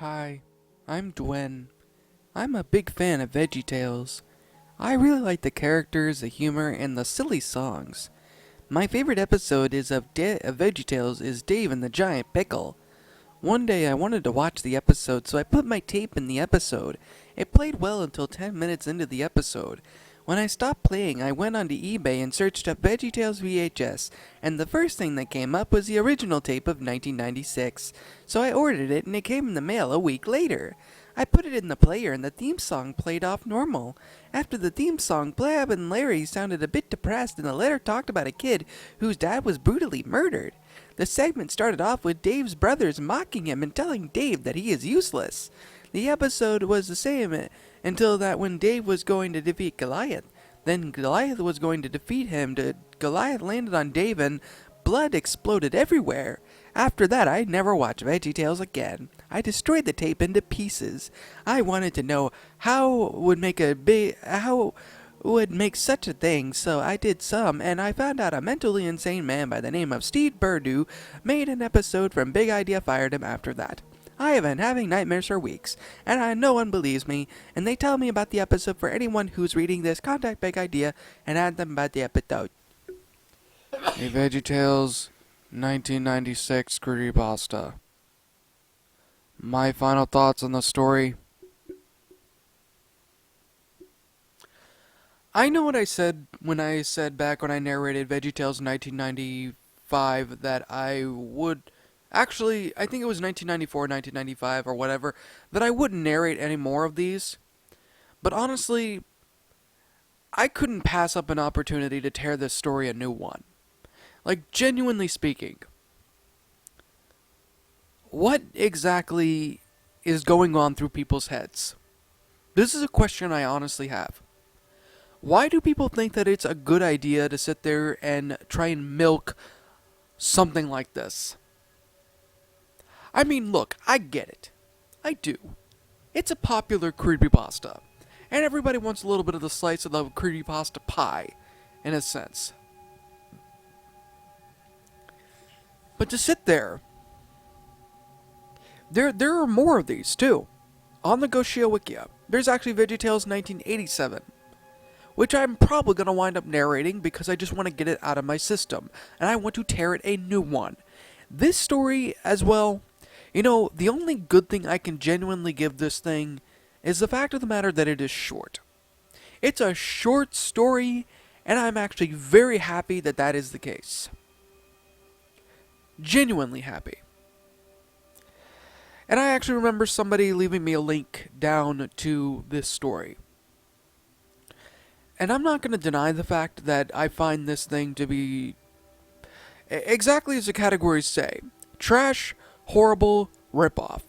Hi, I'm Dwen. I'm a big fan of Veggietales. I really like the characters, the humor, and the silly songs. My favorite episode of Veggietales is Dave and the Giant Pickle. One day I wanted to watch the episode, so I put my tape in the episode. It played well until 10 minutes into the episode. When I stopped playing, I went onto eBay and searched up Veggietales VHS, and the first thing that came up was the original tape of 1996. So I ordered it, and it came in the mail a week later. I put it in the player, and the theme song played off normal. After the theme song, Blab and Larry sounded a bit depressed, and the letter talked about a kid whose dad was brutally murdered. The segment started off with Dave's brothers mocking him and telling Dave that he is useless. The episode was the same until that when Dave was going to defeat Goliath. Then Goliath was going to defeat him. Goliath landed on Dave and blood exploded everywhere. After that, I never watched VeggieTales again. I destroyed the tape into pieces. I wanted to know how would make such a thing, so I did some, and I found out a mentally insane man by the name of Steve Burdew made an episode from Big Idea fired him after that. I have been having nightmares for weeks, and no one believes me, and they tell me about the episode. For anyone who's reading this, contact Big Idea and add them about the episode. A VeggieTales 1996 Creepypasta. My final thoughts on the story. I know what I said when I said back when I narrated VeggieTales 1995 that I would... Actually, I think it was 1994, 1995, or whatever, that I wouldn't narrate any more of these. But honestly, I couldn't pass up an opportunity to tear this story a new one. Like, genuinely speaking, what exactly is going on through people's heads? This is a question I honestly have. Why do people think that it's a good idea to sit there and try and milk something like this? I mean, look, I get it. I do. It's a popular creepypasta, and everybody wants a little bit of the slice of the creepypasta pie, in a sense. But to sit there are more of these, too. On the Goshia Wikia, there's actually VeggieTales 1987, which I'm probably going to wind up narrating because I just want to get it out of my system, and I want to tear it a new one. This story, as well, you know, the only good thing I can genuinely give this thing is the fact of the matter that it is short. It's a short story, and I'm actually very happy that that is the case. Genuinely happy. And I actually remember somebody leaving me a link down to this story. And I'm not going to deny the fact that I find this thing to be exactly as the categories say. Trash, horrible, ripoff.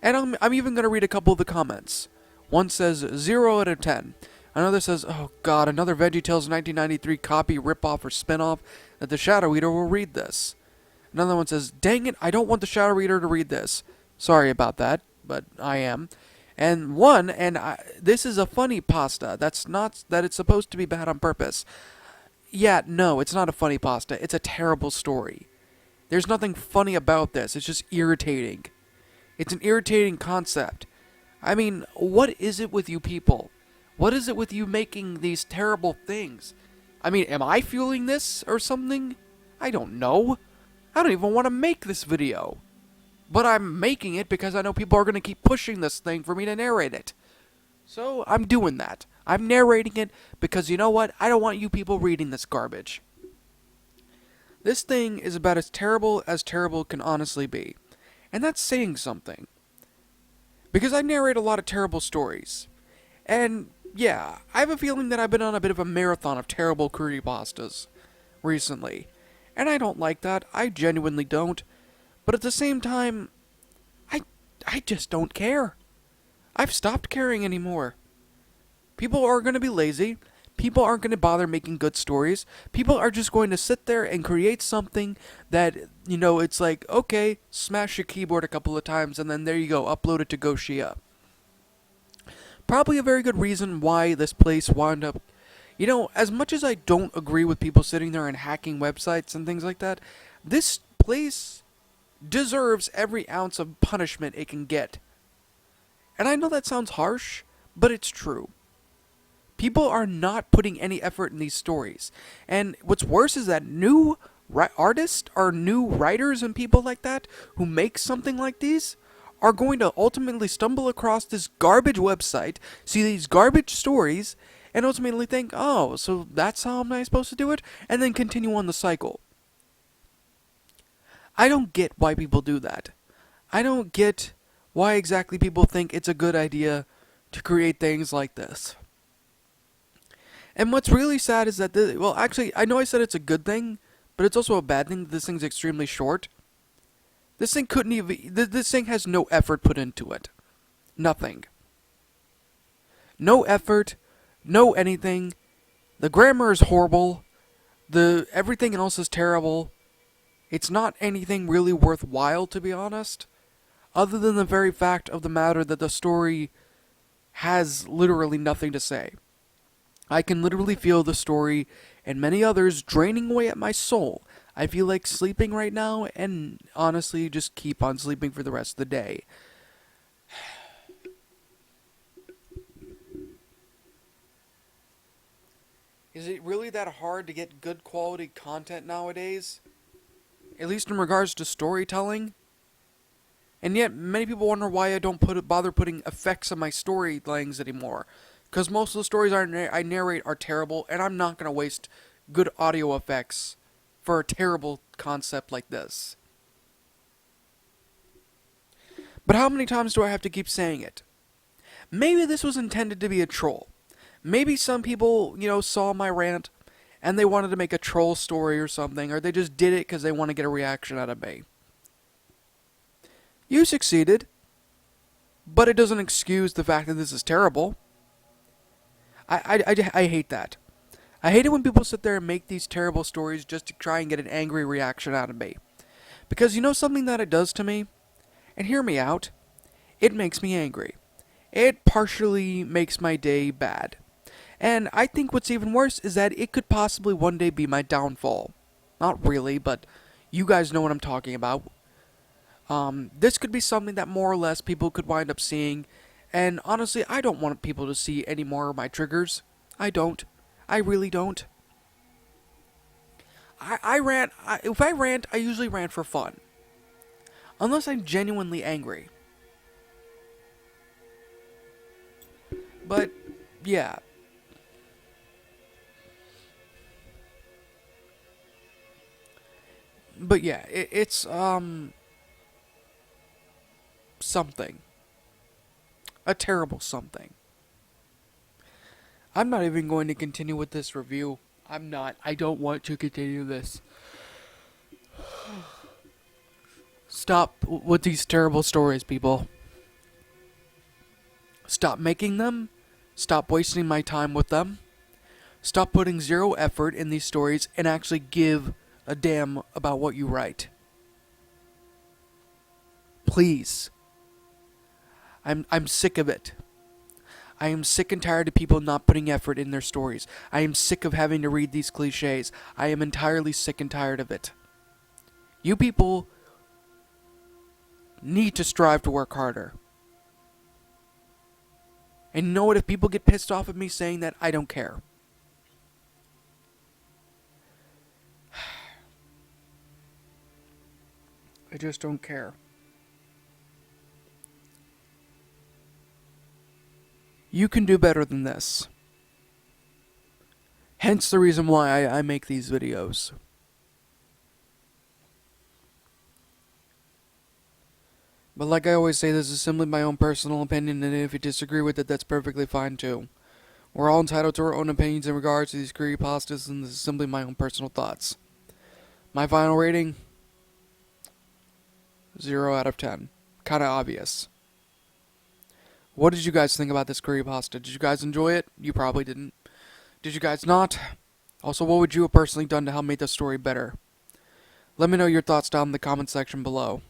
And I'm even going to read a couple of the comments. One says 0 out of 10. Another says, oh god, another VeggieTales 1993 copy, ripoff, or spinoff that the Shadow Eater will read this. Another one says, dang it, I don't want the Shadow Eater to read this. Sorry about that, but I am. And this is a funny pasta. That's not that it's supposed to be bad on purpose. Yeah, no, it's not a funny pasta. It's a terrible story. There's nothing funny about this. It's just irritating. It's an irritating concept. I mean, what is it with you people? What is it with you making these terrible things? I mean, am I fueling this or something? I don't know. I don't even want to make this video. But I'm making it because I know people are going to keep pushing this thing for me to narrate it. So, I'm doing that. I'm narrating it because you know what? I don't want you people reading this garbage. This thing is about as terrible can honestly be. And that's saying something. Because I narrate a lot of terrible stories. And, yeah, I have a feeling that I've been on a bit of a marathon of terrible creepypastas recently. And I don't like that. I genuinely don't. But at the same time, I just don't care. I've stopped caring anymore. People are going to be lazy. People aren't going to bother making good stories. People are just going to sit there and create something that, you know, it's like, okay, smash your keyboard a couple of times and then there you go, upload it to Goshia. Probably a very good reason why this place wound up... You know, as much as I don't agree with people sitting there and hacking websites and things like that, this place deserves every ounce of punishment it can get. And I know that sounds harsh, but it's true. People are not putting any effort in these stories. And what's worse is that new artists or new writers and people like that who make something like these are going to ultimately stumble across this garbage website, see these garbage stories, and ultimately think, oh, so that's how I'm supposed to do it? And then continue on the cycle. I don't get why people do that. I don't get why exactly people think it's a good idea to create things like this. And what's really sad is that, well, actually, I know I said it's a good thing, but it's also a bad thing that this thing's extremely short. This thing couldn't even, this thing has no effort put into it. Nothing. No effort, no anything. The grammar is horrible. Everything else is terrible. It's not anything really worthwhile, to be honest. Other than the very fact of the matter that the story has literally nothing to say. I can literally feel the story and many others draining away at my soul. I feel like sleeping right now and honestly just keep on sleeping for the rest of the day. Is it really that hard to get good quality content nowadays? At least in regards to storytelling? And yet, many people wonder why I don't bother putting effects on my storylines anymore. Because most of the stories I narrate are terrible, and I'm not going to waste good audio effects for a terrible concept like this. But how many times do I have to keep saying it? Maybe this was intended to be a troll. Maybe some people, saw my rant, and they wanted to make a troll story or something, or they just did it because they want to get a reaction out of me. You succeeded, but it doesn't excuse the fact that this is terrible. I hate that. I hate it when people sit there and make these terrible stories just to try and get an angry reaction out of me. Because you know something that it does to me? And hear me out. It makes me angry. It partially makes my day bad. And I think what's even worse is that it could possibly one day be my downfall. Not really, but you guys know what I'm talking about. This could be something that more or less people could wind up seeing. And honestly, I don't want people to see any more of my triggers. I don't. I really don't. If I rant, I usually rant for fun. Unless I'm genuinely angry. But, yeah. But yeah, it's, something. A terrible something. I'm not even going to continue with this review. I'm not. I don't want to continue this. Stop with these terrible stories, people. Stop making them. Stop wasting my time with them. Stop putting zero effort in these stories and actually give a damn about what you write. Please. I'm sick of it. I am sick and tired of people not putting effort in their stories. I am sick of having to read these cliches. I am entirely sick and tired of it. You people need to strive to work harder. And you know what? If people get pissed off at me saying that, I don't care. I just don't care. You can do better than this. Hence the reason why I make these videos. But like I always say, this is simply my own personal opinion, and if you disagree with it, that's perfectly fine too. We're all entitled to our own opinions in regards to these creepypastas, and this is simply my own personal thoughts. My final rating? 0 out of 10. Kinda obvious. What did you guys think about this creepypasta? Did you guys enjoy it? You probably didn't. Did you guys not? Also, what would you have personally done to help make the story better? Let me know your thoughts down in the comment section below.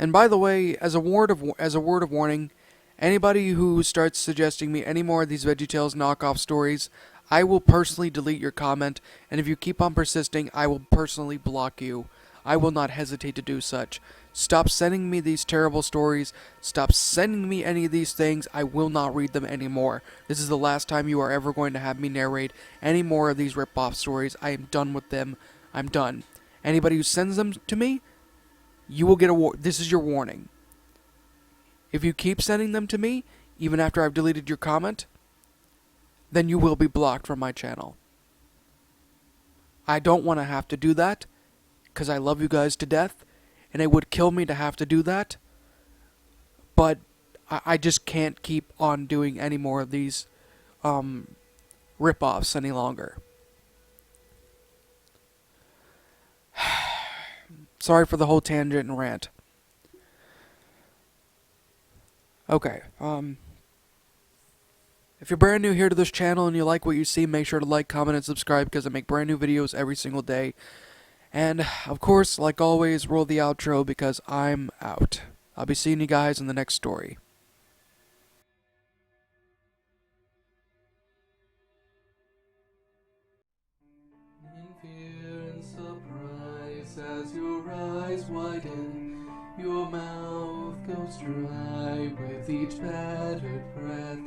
And by the way, as a word of warning, anybody who starts suggesting me any more of these Veggietales knockoff stories, I will personally delete your comment, and if you keep on persisting, I will personally block you. I will not hesitate to do such. Stop sending me these terrible stories. Stop sending me any of these things. I will not read them anymore. This is the last time you are ever going to have me narrate any more of these rip-off stories. I am done with them. I'm done. Anybody who sends them to me, you will get a this is your warning. If you keep sending them to me, even after I've deleted your comment, then you will be blocked from my channel. I don't want to have to do that, because I love you guys to death, and it would kill me to have to do that, but I just can't keep on doing any more of these rip-offs any longer. Sorry for the whole tangent and rant. Okay, if you're brand new here to this channel and you like what you see, make sure to like, comment, and subscribe because I make brand new videos every single day. And, of course, like always, roll the outro because I'm out. I'll be seeing you guys in the next story. In fear and surprise as your eyes widen, your mouth goes dry with each battered breath.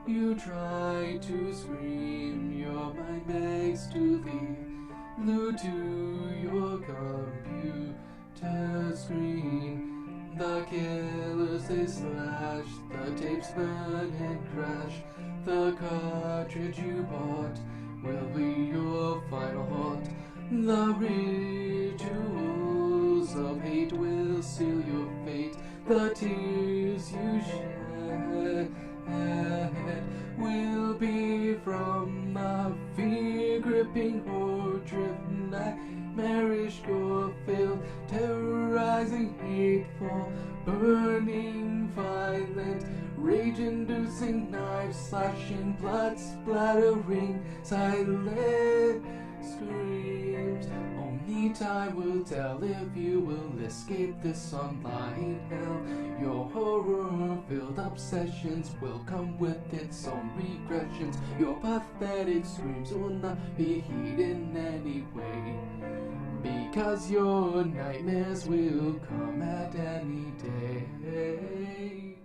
You try to scream, your mind begs to leave, glued to your computer screen. The killers they slash, the tapes burn and crash. The cartridge you bought will be your final haunt. The rituals of hate will seal your fate. The tears you shed will be from the fear-gripping horde-driven nightmarish gore-filled, terrorizing, hateful, burning, violent, rage-inducing, knife-slashing, blood-splattering, silent screams. Only time will tell if you will escape this online hell. Your horror-filled obsessions will come with its own regressions. Your pathetic screams will not be heeded in any way, because your nightmares will come at any day.